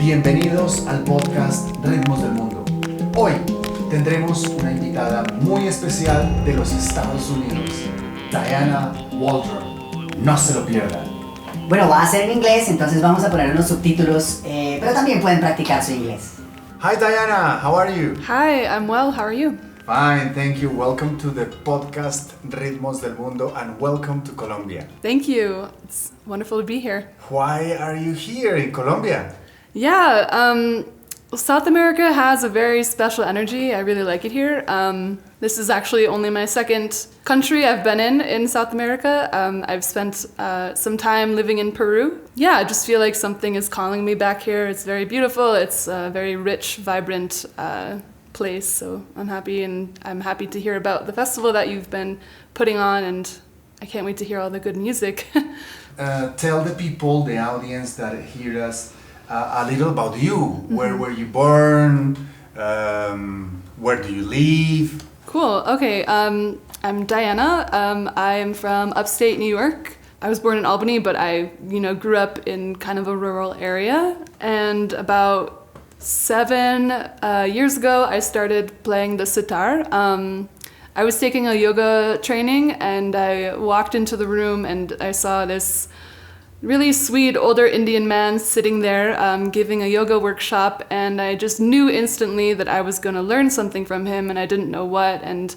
Bienvenidos al podcast Ritmos del Mundo. Hoy tendremos una invitada muy especial de los Estados Unidos, Diana Waldron. No se lo pierdan. Bueno, va a ser en inglés, entonces vamos a poner unos subtítulos, pero también pueden practicar su inglés. Hi Diana, how are you? Hi, I'm well. How are you? Fine, thank you. Welcome to the podcast Ritmos del Mundo and welcome to Colombia. Thank you. It's wonderful to be here. Why are you here in Colombia? Yeah, South America has a very special energy. I really like it here. This is actually only my second country I've been in South America. I've spent some time living in Peru. Yeah, I just feel like something is calling me back here. It's very beautiful. It's a very rich, vibrant place. So I'm happy to hear about the festival that you've been putting on, and I can't wait to hear all the good music. Tell the people, the audience that hear us, a little about you. Mm-hmm. Where were you born? Where do you live? Cool. Okay. I'm Diana. I am from upstate New York. I was born in Albany, but I, grew up in kind of a rural area. And about 7 years ago, I started playing the sitar. I was taking a yoga training, and I walked into the room, and I saw this really sweet older Indian man sitting there giving a yoga workshop, and I just knew instantly that I was going to learn something from him, and I didn't know what. And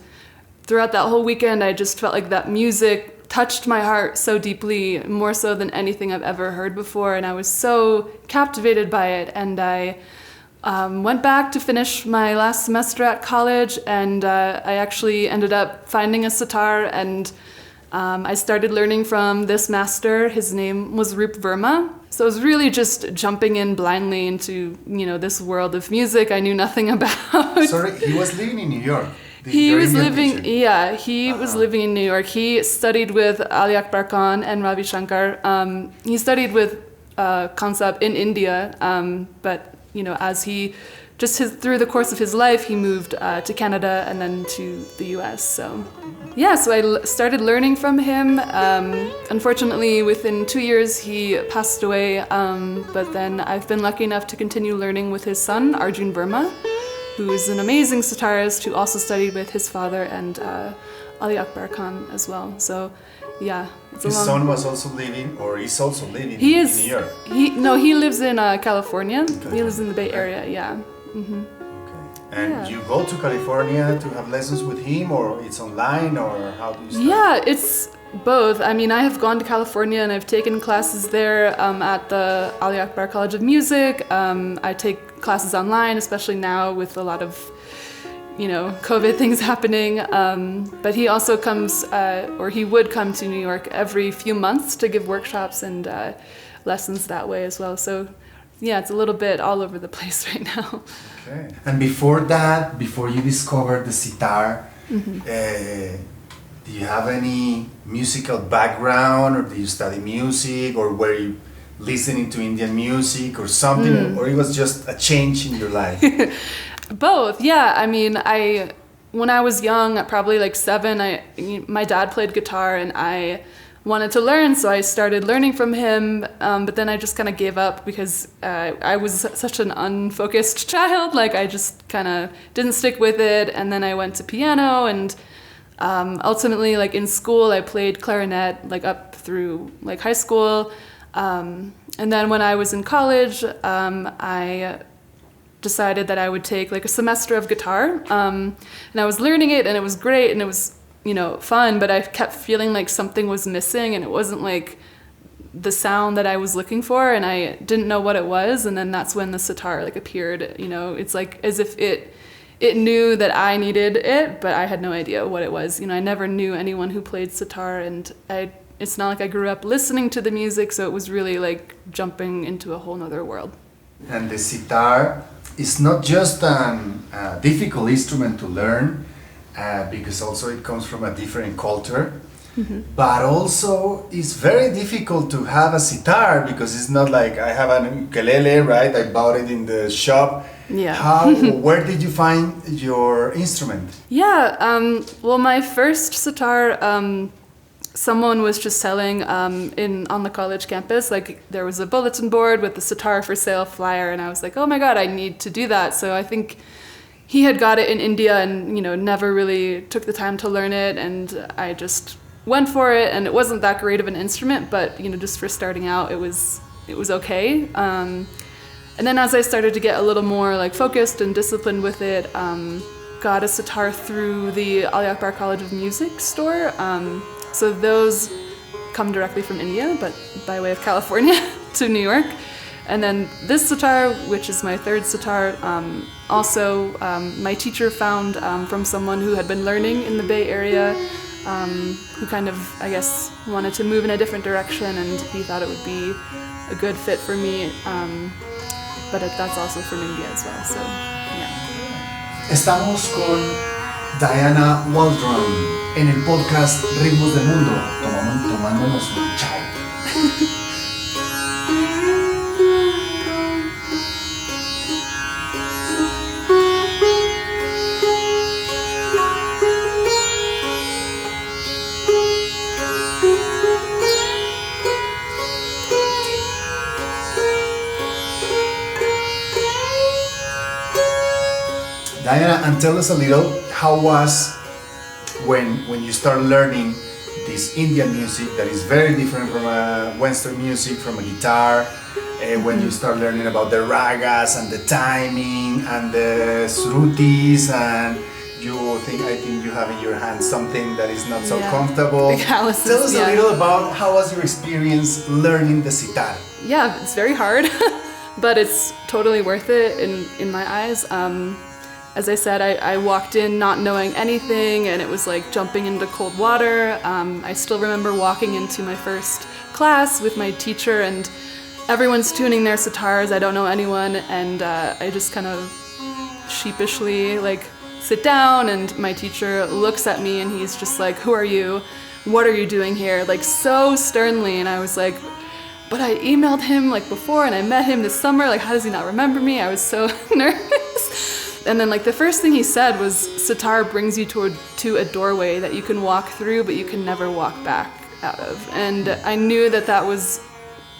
throughout that whole weekend, I just felt like that music touched my heart so deeply, more so than anything I've ever heard before, and I was so captivated by it. And I went back to finish my last semester at college, and I actually ended up finding a sitar, and I started learning from this master. His name was Rup Verma. So I was really just jumping in blindly into, this world of music I knew nothing about. Sorry, he was living in New York. He was living in New York. He studied with Ali Akbar Khan and Ravi Shankar. He studied with Kansab in India, but through the course of his life, he moved to Canada and then to the US. So I started learning from him. Unfortunately, within 2 years, he passed away. But then I've been lucky enough to continue learning with his son, Arjun Verma, who is an amazing sitarist who also studied with his father and Ali Akbar Khan as well. So, yeah. His son was also living, or is also living in New York? He lives in California. He lives in the Bay Area, yeah. Mm-hmm. Okay. And you go to California to have lessons with him, or it's online, or how do you start? Yeah, it's both. I mean, I have gone to California and I've taken classes there at the Ali Akbar College of Music. I take classes online, especially now with a lot of COVID things happening. But he also comes, he would come to New York every few months to give workshops and lessons that way as well. So, yeah, it's a little bit all over the place right now. Okay. And before you discovered the sitar, mm-hmm. Do you have any musical background, or do you study music, or were you listening to Indian music or something, or it was just a change in your life? Both, yeah. I mean, when I was young, at probably like 7, my dad played guitar and I wanted to learn, so I started learning from him. But then I just kind of gave up because I was such an unfocused child. Like I just kind of didn't stick with it. And then I went to piano, and ultimately, like in school, I played clarinet like up through like high school. And then when I was in college, I decided that I would take like a semester of guitar, and I was learning it, and it was great, and it was fun, but I kept feeling like something was missing, and it wasn't like the sound that I was looking for, and I didn't know what it was. And then that's when the sitar like appeared. It's like as if it knew that I needed it, but I had no idea what it was. I never knew anyone who played sitar, and it's not like I grew up listening to the music, so it was really like jumping into a whole nother world. And the sitar is not just a difficult instrument to learn, because also it comes from a different culture, mm-hmm. but also it's very difficult to have a sitar, because it's not like I have an ukulele, right? I bought it in the shop. Yeah. Where did you find your instrument? Yeah, well, my first sitar someone was just selling on the college campus. Like there was a bulletin board with the sitar for sale flyer, and I was like, oh my god, I need to do that. So I think he had got it in India and never really took the time to learn it, and I just went for it. And it wasn't that great of an instrument, but just for starting out, it was okay. And then as I started to get a little more like focused and disciplined with it, got a sitar through the Atrapar College of Music store. So those come directly from India, but by way of California to New York. And then this sitar, which is my third sitar, also my teacher found from someone who had been learning in the Bay Area, who kind of, I guess, wanted to move in a different direction, and he thought it would be a good fit for me. But that's also from India as well, so yeah. Estamos con Diana Waldron en el podcast Ritmos del Mundo, tomándonos un chai. Diana, and tell us a little, how was when you start learning this Indian music that is very different from Western music, from a guitar, when you start learning about the ragas and the timing and the srutis, and I think you have in your hand something that is not so comfortable. The calluses, tell us a little about how was your experience learning the sitar? Yeah, it's very hard, but it's totally worth it in my eyes. As I said, I walked in not knowing anything, and it was like jumping into cold water. I still remember walking into my first class with my teacher, and everyone's tuning their sitars. I don't know anyone, and I just kind of sheepishly like sit down, and my teacher looks at me, and he's just like, "Who are you? What are you doing here?" Like so sternly, and I was like, "But I emailed him like before, and I met him this summer. Like, how does he not remember me?" I was so nervous. And then like the first thing he said was, sitar brings you to a doorway that you can walk through, but you can never walk back out of. And I knew that was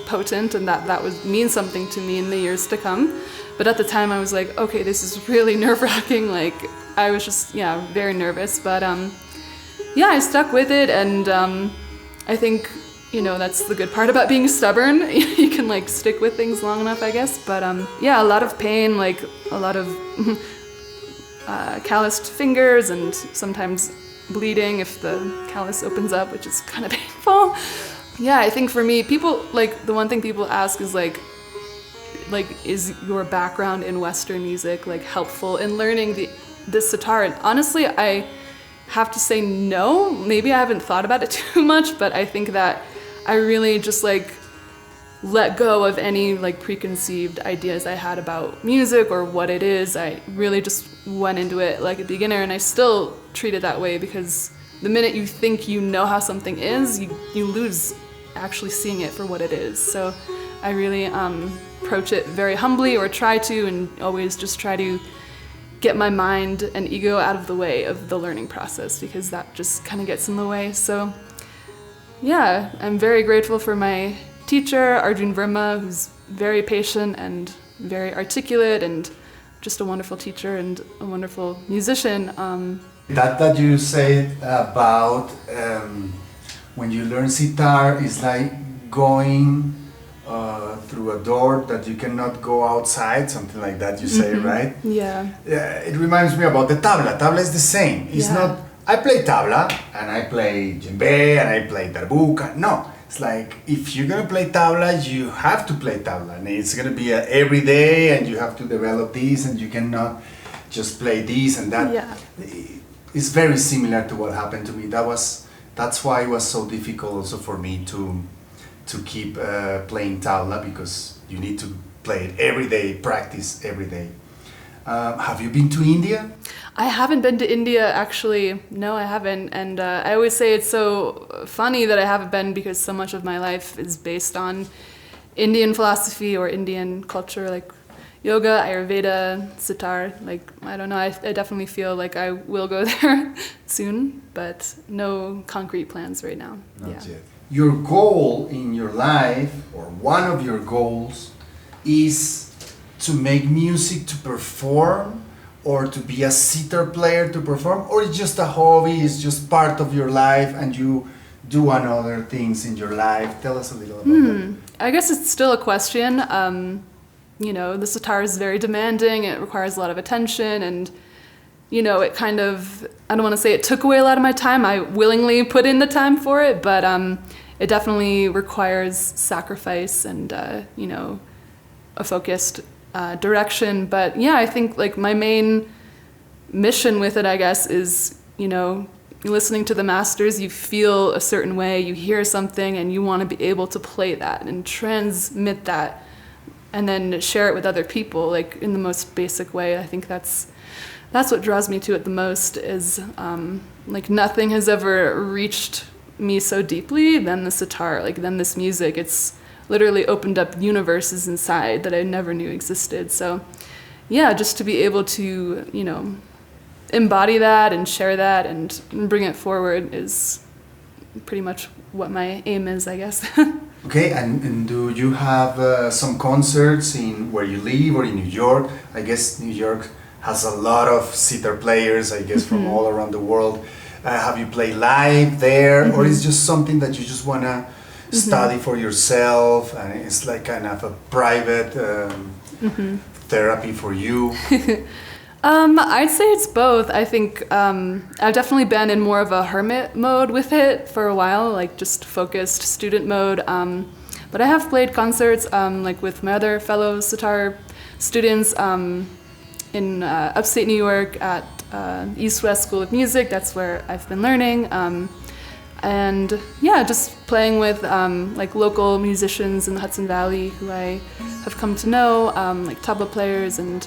potent, and that would mean something to me in the years to come. But at the time I was like, okay, this is really nerve-wracking. Like I was just, very nervous. But I stuck with it, and I think, that's the good part about being stubborn. You can like stick with things long enough, I guess. But a lot of pain, like a lot of calloused fingers, and sometimes bleeding if the callus opens up, which is kind of painful. Yeah, I think for me, people, like the one thing people ask is like is your background in Western music like helpful in learning this sitar? And honestly, I have to say no. Maybe I haven't thought about it too much, but I think that I really just like let go of any like preconceived ideas I had about music or what it is. I really just went into it like a beginner, and I still treat it that way, because the minute you think you know how something is, you lose actually seeing it for what it is. So I really approach it very humbly, or try to, and always just try to get my mind and ego out of the way of the learning process, because that just kind of gets in the way. So yeah, I'm very grateful for my teacher, Arjun Verma, who's very patient and very articulate, and just a wonderful teacher and a wonderful musician. That you said about when you learn sitar is like going through a door that you cannot go outside, something like that you say, right? Yeah. It reminds me about the tabla. Tabla is the same. It's not, I play tabla and I play djembe and I play darbuka. No, it's like if you're gonna play tabla, you have to play tabla, and it's gonna be every day, and you have to develop this, and you cannot just play this and that. Yeah. It's very similar to what happened to me. That's why it was so difficult also for me to keep playing tabla, because you need to play it every day, practice every day. Have you been to India? I haven't been to India, actually. No, I haven't. And I always say it's so funny that I haven't been, because so much of my life is based on Indian philosophy or Indian culture. Like, yoga, Ayurveda, Sitar. Like, I don't know, I definitely feel like I will go there soon, but no concrete plans right now. Not yet. Your goal in your life, or one of your goals, is to make music to perform, or to be a sitar player to perform, or it's just a hobby, it's just part of your life and you do other things in your life? Tell us a little about that. I guess it's still a question. You know, the sitar is very demanding, it requires a lot of attention, and you know, it kind of, I don't want to say it took away a lot of my time, I willingly put in the time for it, but it definitely requires sacrifice and, you know, a focused direction. But yeah, I think like my main mission with it, I guess, is, you know, listening to the masters, you feel a certain way, you hear something, and you want to be able to play that and transmit that and then share it with other people, like in the most basic way. I think that's what draws me to it the most, is like nothing has ever reached me so deeply than the sitar, like than this music. It's literally opened up universes inside that I never knew existed. So yeah, just to be able to, you know, embody that and share that and bring it forward is pretty much what my aim is, I guess. Okay, and do you have some concerts in where you live or in New York? I guess New York has a lot of sitar players, I guess, from all around the world. Have you played live there, or is it just something that you just want to study for yourself, and it's like kind of a private therapy for you? I'd say it's both. I think I've definitely been in more of a hermit mode with it for a while, like just focused student mode. But I have played concerts like with my other fellow sitar students in upstate New York at East West School of Music. That's where I've been learning. And yeah, just playing with like local musicians in the Hudson Valley who I have come to know, like tabla players and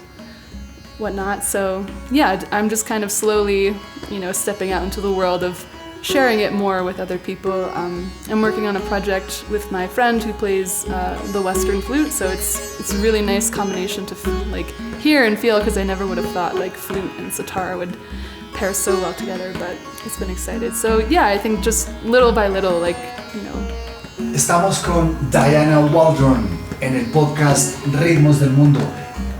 whatnot. So yeah, I'm just kind of slowly, you know, stepping out into the world of sharing it more with other people. I'm working on a project with my friend who plays the Western flute, so it's a really nice combination to like hear and feel, because I never would have thought like flute and sitar would pair so well together, but it's been excited. So yeah, I think just little by little, like, you know. Estamos con Diana Waldron en el podcast Ritmos del Mundo.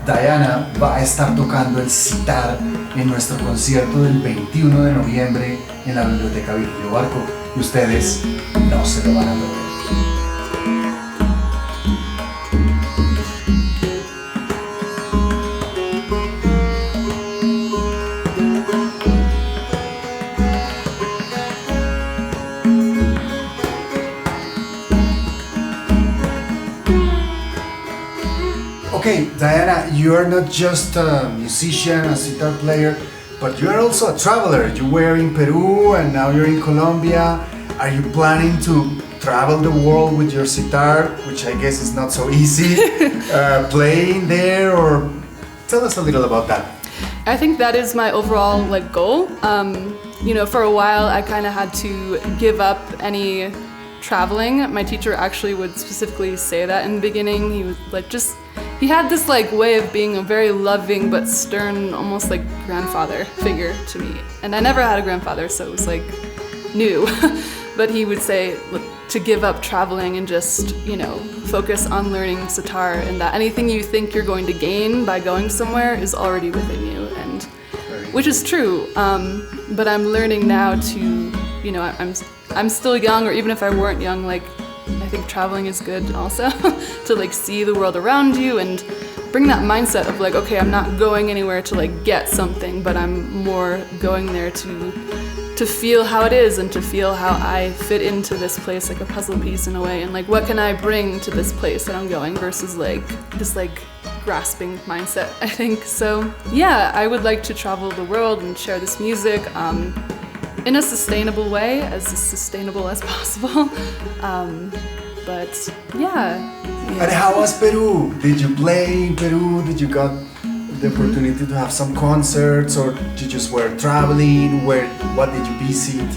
Diana va a estar tocando el sitar en nuestro concierto del 21 de noviembre en la Biblioteca Virgilio Barco, y ustedes no se lo van a perder. Okay, Diana, you are not just a musician, a sitar player, but you are also a traveler. You were in Peru and now you're in Colombia. Are you planning to travel the world with your sitar, which I guess is not so easy, playing there, or tell us a little about that? I think that is my overall like goal. You know, for a while I kind of had to give up any traveling. My teacher actually would specifically say that in the beginning. He was like, he had this like way of being a very loving but stern, almost like grandfather figure to me. And I never had a grandfather, so it was like new. But he would say, look, to give up traveling and just, you know, focus on learning sitar, and that anything you think you're going to gain by going somewhere is already within you, and which is true. But I'm learning now to, you know, I'm still young, or even if I weren't young, like I think traveling is good also to like see the world around you and bring that mindset of like, okay, I'm not going anywhere to like get something, but I'm more going there to feel how it is and to feel how I fit into this place, like a puzzle piece in a way, and like what can I bring to this place that I'm going, versus like this like grasping mindset, I think. So yeah, I would like to travel the world and share this music in a sustainable way, as sustainable as possible. But yeah. And how was Peru? Did you play in Peru? Did you got the opportunity to have some concerts, or you just were traveling? What did you visit?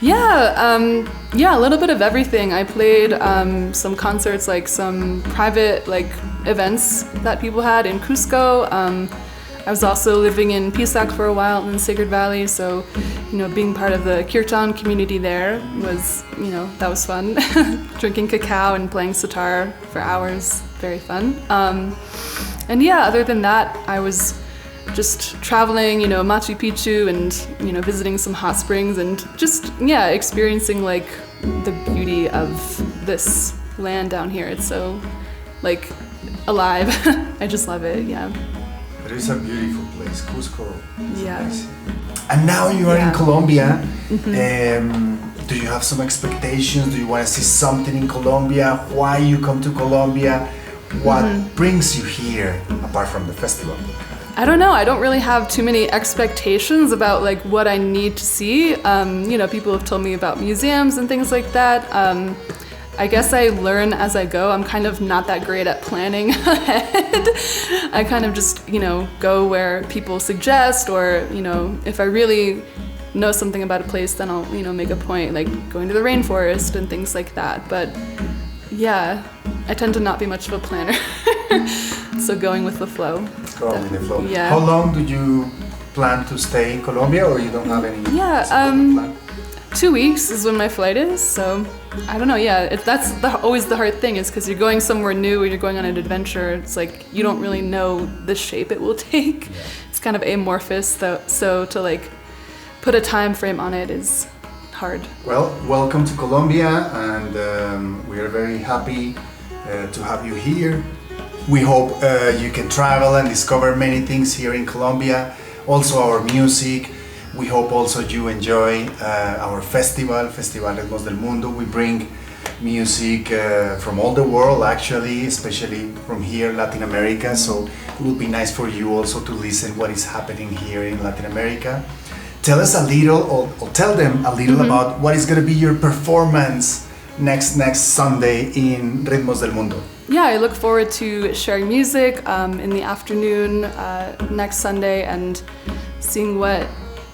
Yeah, a little bit of everything. I played some concerts, like some private events that people had in Cusco. I was also living in Pisac for a while in the Sacred Valley, so being part of the kirtan community there was, that was fun. Drinking cacao and playing sitar for hours, very fun. And yeah, other than that, I was just traveling, Machu Picchu and, visiting some hot springs and just, experiencing the beauty of this land down here. It's so alive. I just love it, yeah. It is a beautiful place, Cusco. Yeah. Amazing. And now you are in Colombia. Mm-hmm. Do you have some expectations? Do you want to see something in Colombia? Why you come to Colombia? What brings you here, apart from the festival? I don't know. I don't really have too many expectations about what I need to see. People have told me about museums and things like that. I guess I learn as I go. I'm kind of not that great at planning ahead. I kind of just, go where people suggest, or, if I really know something about a place, then I'll, make a point, like going to the rainforest and things like that. But yeah, I tend to not be much of a planner. So going with the flow. Going with the flow. Yeah. How long do you plan to stay in Colombia, or you don't have any? Yeah, 2 weeks is when my flight is, so I don't know. Yeah, that's always the hard thing, is because you're going somewhere new and you're going on an adventure. It's like you don't really know the shape it will take. Yeah. It's kind of amorphous, though, so to put a time frame on it is hard. Well, welcome to Colombia, and we are very happy to have you here. We hope you can travel and discover many things here in Colombia, also our music. We hope also you enjoy our festival Ritmos del Mundo. We bring music from all the world, actually, especially from here, Latin America. So it will be nice for you also to listen what is happening here in Latin America. Tell us a little, or tell them a little about what is going to be your performance next Sunday in Ritmos del Mundo. Yeah, I look forward to sharing music in the afternoon next Sunday and seeing what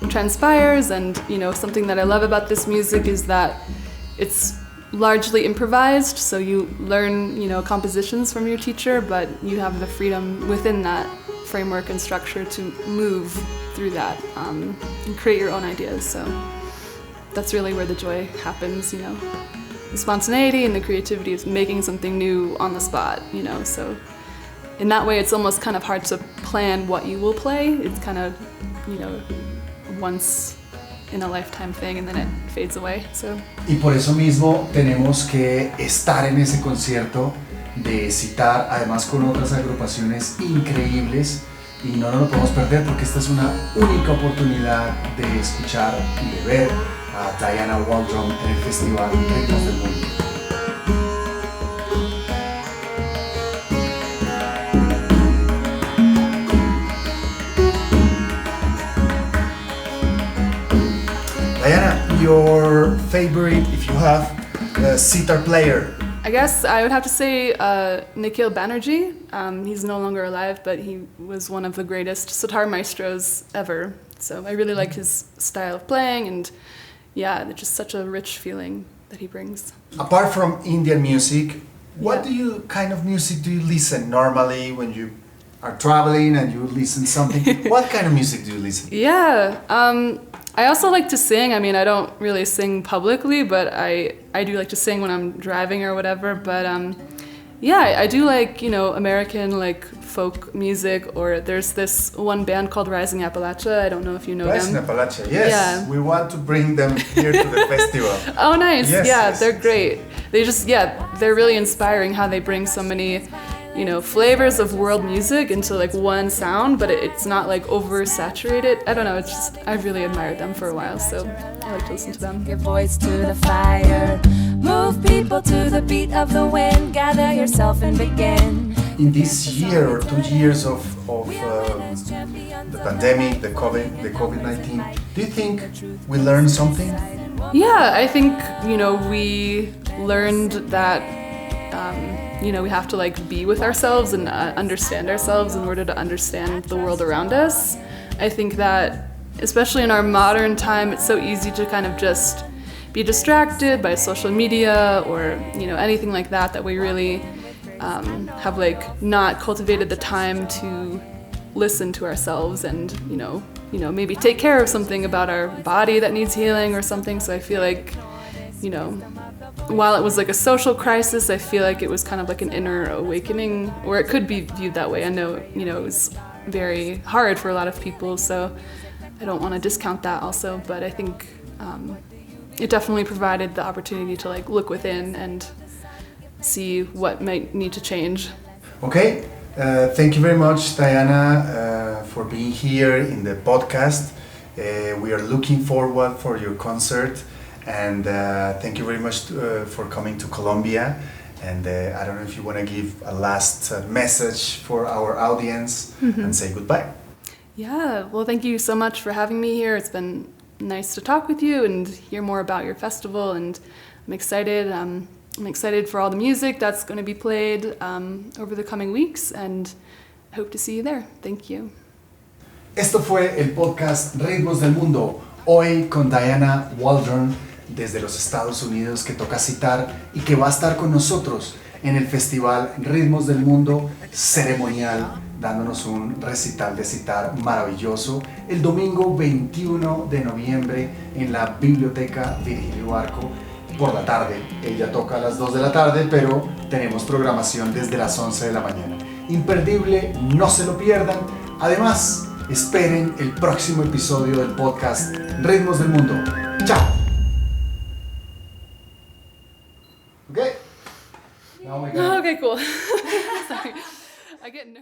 transpires. And something that I love about this music is that it's largely improvised, so you learn compositions from your teacher, but you have the freedom within that framework and structure to move through that and create your own ideas. So that's really where the joy happens, the spontaneity and the creativity is making something new on the spot, so in that way it's almost kind of hard to plan what you will play. It's kind of once in a lifetime thing and then it fades away. So. Y por eso mismo tenemos que estar en ese concierto de Sitar, además con otras agrupaciones increíbles, y no nos lo podemos perder porque esta es una única oportunidad de escuchar y de ver a Diana Waldron en el Festival Ritmos del Mundo. Diana, your favorite, if you have, sitar player? I guess I would have to say Nikhil Banerjee. He's no longer alive, but he was one of the greatest sitar maestros ever. So I really like his style of playing, and yeah, it's just such a rich feeling that he brings. Apart from Indian music, what kind of music do you listen normally when you are traveling and you listen something? What kind of music do you listen? Yeah, I also like to sing. I mean, I don't really sing publicly, but I do like to sing when I'm driving or whatever. But yeah, I do like, American folk music, or there's this one band called Rising Appalachia. I don't know if you know Rising them. Appalachia, yes. Yeah. We want to bring them here to the festival. Oh, nice. Yes, yeah, yes. They're great. They just, they're really inspiring how they bring so many flavors of world music into one sound, but it's not oversaturated. I don't know, it's just, I've really admired them for a while, so I like to listen to them. Your voice to the fire, move people to the beat of the wind, gather yourself and begin. In this year or 2 years of the pandemic, the COVID-19, do you think we learned something? Yeah, I think, we learned that we have to be with ourselves and understand ourselves in order to understand the world around us. I think that, especially in our modern time, it's so easy to kind of just be distracted by social media or, you know, anything like that, that we really have like not cultivated the time to listen to ourselves and, you know, maybe take care of something about our body that needs healing or something. So I feel like, you know, while it was like a social crisis, I feel like it was kind of like an inner awakening, or it could be viewed that way. I know, you know, it was very hard for a lot of people, so I don't want to discount that also, but I think it definitely provided the opportunity to like look within and see what might need to change. Okay, thank you very much, Diana, for being here in the podcast. We are looking forward for your concert, and thank you very much for coming to Colombia. And I don't know if you want to give a last message for our audience and say goodbye. Yeah, well, thank you so much for having me here. It's been nice to talk with you and hear more about your festival, and I'm excited. I'm excited for all the music that's going to be played over the coming weeks, and I hope to see you there. Thank you. Esto fue el podcast Ritmos del Mundo, hoy con Diana Waldron desde los Estados Unidos, que toca Sitar y que va a estar con nosotros en el festival Ritmos del Mundo ceremonial, dándonos un recital de Sitar maravilloso el domingo 21 de noviembre en la Biblioteca Virgilio Barco por la tarde. Ella toca a las 2 de la tarde, pero tenemos programación desde las 11 de la mañana. Imperdible, no se lo pierdan. Además, esperen el próximo episodio del podcast Ritmos del Mundo. ¡Chao! Okay. Now we got Okay, cool. Sorry. I get nervous.